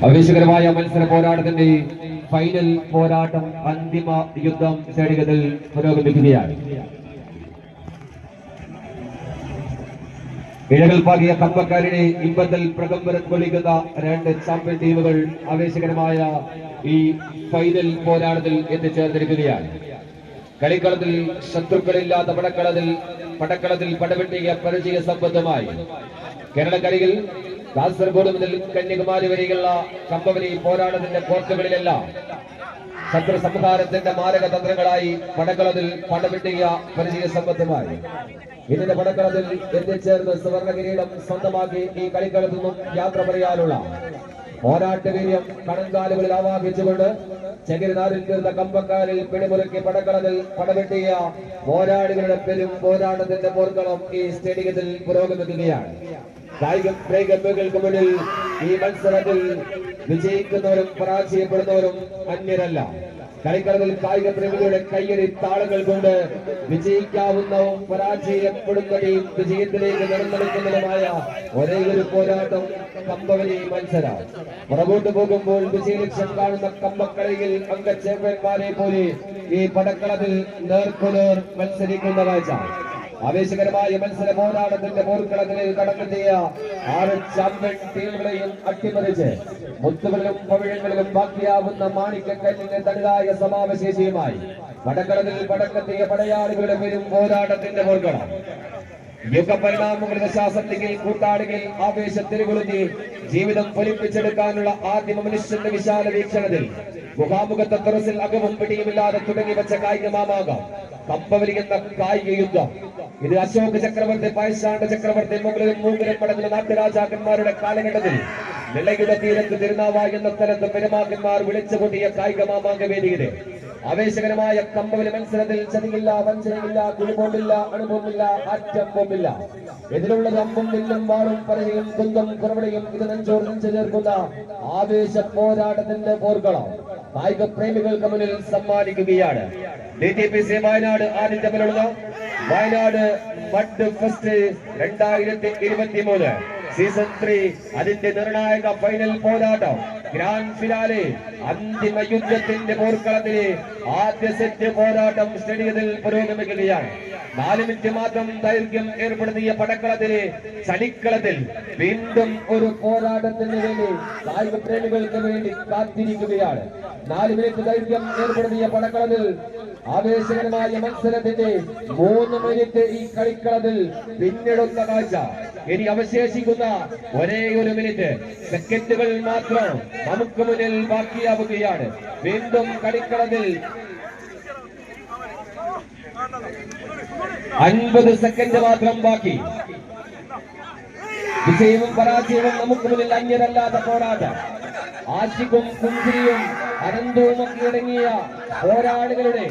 ആവേശകരമായ മത്സര പോരാട്ടത്തിന്റെ ഫൈനൽ പോരാട്ടം അന്തിമ യുദ്ധം സ്റ്റേഡിയത്തിൽ പുരോഗമിക്കുകയാണ്. ഇഴകൾ പാകിയ കമ്പക്കാരുടെ ഇമ്പത്തിൽ പ്രകമ്പനം കൊള്ളിക്കുന്ന രണ്ട് ചാമ്പ്യൻ ടീമുകൾ ആവേശകരമായ ഈ ഫൈനൽ പോരാട്ടത്തിൽ എത്തിച്ചേർന്നിരിക്കുകയാണ്. കളിക്കളത്തിൽ ശത്രുക്കളില്ലാത്ത പടക്കളത്തിൽ പടവെട്ടിയ പരിചയ സംബന്ധമായി കേരളക്കരയിൽ കാസർഗോഡ് മുതൽ കന്യാകുമാരി വരെയുള്ള കമ്പവലി പോരാട്ടത്തിന്റെ കോർട്ടുകളിലെല്ലാം ശത്രു സംഹാരത്തിന്റെ മാരക തന്ത്രങ്ങളായി പടക്കളത്തിൽ പടവെട്ടിയ പരിചയ സംബന്ധമായി ഇതിന്റെ പടക്കളത്തിൽ എത്തിച്ചേർന്ന് സുവർണ കിരീടം സ്വന്തമാക്കി ഈ കളിക്കളത്തിൽ നിന്നും യാത്ര പറയാനുള്ള പോരാട്ടവീര്യം കണങ്കാലുകളിൽ ആവാഹിച്ചുകൊണ്ട് ചകിരിനാരിൽ തീർന്ന കമ്പക്കാരിൽ പിടിമുറുക്കി പടക്കളത്തിൽ പടവെട്ടിയ പോരാളികളുടെ പെരും പോരാട്ടത്തിന്റെ പോർക്കളം ഈ സ്റ്റേഡിയത്തിൽ പുരോഗമിക്കുകയാണ്. കായിക പ്രേമികൾക്ക് മുന്നിൽ ഈ മത്സരത്തിൽ വിജയിക്കുന്നവരും പരാജയപ്പെടുന്നവരും അന്യരല്ല. കളിക്കളത്തിൽ കായിക പ്രേമികളുടെ കയ്യടി താളങ്ങൾ കൊണ്ട് വിജയിക്കാവുന്നതും പരാജയപ്പെടുന്നതും വിജയത്തിലേക്ക് നടന്നെടുക്കുന്നതുമായ ഒരേ ഒരു പോരാട്ടം കമ്പവലി മത്സരം. പുറകോട്ട് പോകുമ്പോൾ വിജയലക്ഷ്യം കാണുന്ന കമ്പക്കളിയിൽ അംഗ ചാമ്പ്യന്മാരെ പോലെ ഈ പടക്കളത്തിൽ നേർക്കുനേർ മത്സരിക്കുന്ന കാഴ്ച. ആവേശകരമായ മത്സര പോരാട്ടത്തിന്റെ പോർക്കളത്തിലേക്ക് കടന്നെത്തിയ 6 ചാമ്പ്യൻ ടീമുകളെയും അട്ടിമറിച്ച് മുത്തുകളിലും പവിഴങ്ങളിലും ബാക്കിയാവുന്ന മാണിക്കക്കല്ലിന്റെ തനതായ സമാവശേഷിയുമായി പടക്കളത്തിൽ പടക്കെത്തിയ പടയാളികളുടെ പേരും പോരാട്ടത്തിന്റെ പോർക്കളം. യുഗപരിണാമങ്ങളുടെ ശാസനത്തിൽ കൂട്ടാളികൾ ആവേശത്തിരുകൊളുത്തി ജീവിതം പൊലിപ്പിച്ചെടുക്കാനുള്ള ആദിമ മനുഷ്യന്റെ വിശാല വീക്ഷണത്തിൽ മുഖാമുഖത്തെ തുറസിൽ അകവും പിടിയുമില്ലാതെ തുടങ്ങി വെച്ച കായിക മാമാകം കമ്പവലി എന്ന കായിക യുദ്ധം. ഇത് അശോക ചക്രവർത്തി, പായശാണ്ഡ ചക്രവർത്തി, മുഗളും മൂങ്ങരും പടങ്ങുന്ന നാട്ടുരാജാക്കന്മാരുടെ കാലഘട്ടത്തിൽ നിലയുടെ തീരത്ത് തിരുനാവായ എന്ന സ്ഥലത്ത് പെരുമാക്കന്മാർ വിളിച്ചുകൂട്ടിയ കായിക മാമാങ്ക വേദിയിലെ ആവേശകരമായ കമ്പവലി മത്സരത്തിൽ ചതിയില്ല, വഞ്ചനയില്ല, കുളിബോംബില്ല, അണുബോംബില്ല, ആറ്റം ബോംബില്ല. ഇതിലുള്ളത് അമ്പും വില്ലും വാളും പറയും കുന്തം കുറവളയും ഇത് നെഞ്ചോട് നെഞ്ചു ചേർക്കുന്ന ആവേശ പോരാട്ടത്തിന്റെ പോർക്കളം കായിക പ്രേമികൾക്ക് മുന്നിൽ സമ്മാനിക്കുകയാണ്. DTPC വയനാട് ആതിഥ്യത്തിലുള്ള വയനാട് മഡ് ഫെസ്റ്റ് 2023 സീസൺ 3 അതിന്റെ നിർണായക ഫൈനൽ പോരാട്ടം ഗ്രാൻഡ് ഫിനാലെ അന്തിമ യുദ്ധത്തിന്റെ പോർക്കളത്തിലെ ആദ്യ സെറ്റ് പോരാട്ടം സ്റ്റേഡിയത്തിൽ പുരോഗമിക്കുകയാണ്. 4 മിനിറ്റ് മാത്രം ദൈർഘ്യം ഏർപ്പെടുത്തിയ പടക്കളത്തിലെ ചളിക്കളത്തിൽ വീണ്ടും ഒരു പോരാട്ടത്തിന് വേണ്ടി കായിക പ്രേമികൾക്ക് വേണ്ടി കാത്തിരിക്കുകയാണ്. 4 മിനിറ്റ് ദൈർഘ്യം ഏർപ്പെടുത്തിയ പടക്കളത്തിൽ ആവേശകരമായ മത്സരത്തിന്റെ 3 മിനിറ്റ് ഈ കളിക്കളത്തിൽ പിന്നിടുന്ന കാഴ്ച. ഇനി അവശേഷിക്കുന്ന ഒരേ ഒരു മിനിറ്റ് സെക്കൻഡുകൾ മാത്രം നമുക്ക് മുന്നിൽ ബാക്കിയാവുകയാണ്. വീണ്ടും കളിക്കളത്തിൽ 50 സെക്കൻഡ് മാത്രം ബാക്കി. വിജയവും പരാജയവും നമുക്ക് മുന്നിൽ അന്യരല്ലാത്ത പോരാട്ടം. ആശിക്കും കുന്തിരിയും അനന്തവും ഒക്കെ അടങ്ങിയ പോരാളികളുടെ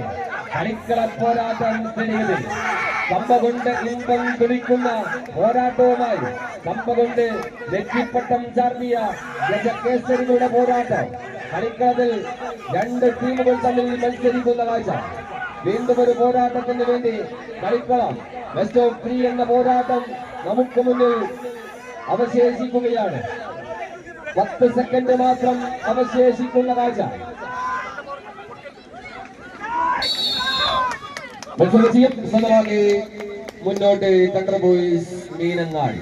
കളിക്കള പോരാട്ടം സ്റ്റേഡിയത്തിൽ കമ്പ കൊണ്ട് ഇമ്പം തുടിക്കുന്ന പോരാട്ടവുമായി കമ്പ കൊണ്ട് നെറ്റിപ്പട്ടം ചാർത്തിയ ഗജകേസരികളുടെ പോരാട്ടം. കളിക്കളത്തിൽ 2 ടീമുകൾ തമ്മിൽ മത്സരിക്കുന്ന കാഴ്ച. വീണ്ടും ഒരു പോരാട്ടത്തിന് വേണ്ടി കളിക്കളം ബെസ്റ്റ് ഓഫ് 3 എന്ന പോരാട്ടം നമുക്ക് മുന്നിൽ അവശേഷിക്കുകയാണ്. 10 സെക്കൻഡ് മാത്രം അവശേഷിക്കുന്ന കാഴ്ച. മത്സരം സ്വന്തമാക്കി മുന്നോട്ട് തണ്ടർ ബോയ്സ് മീനങ്ങാടി.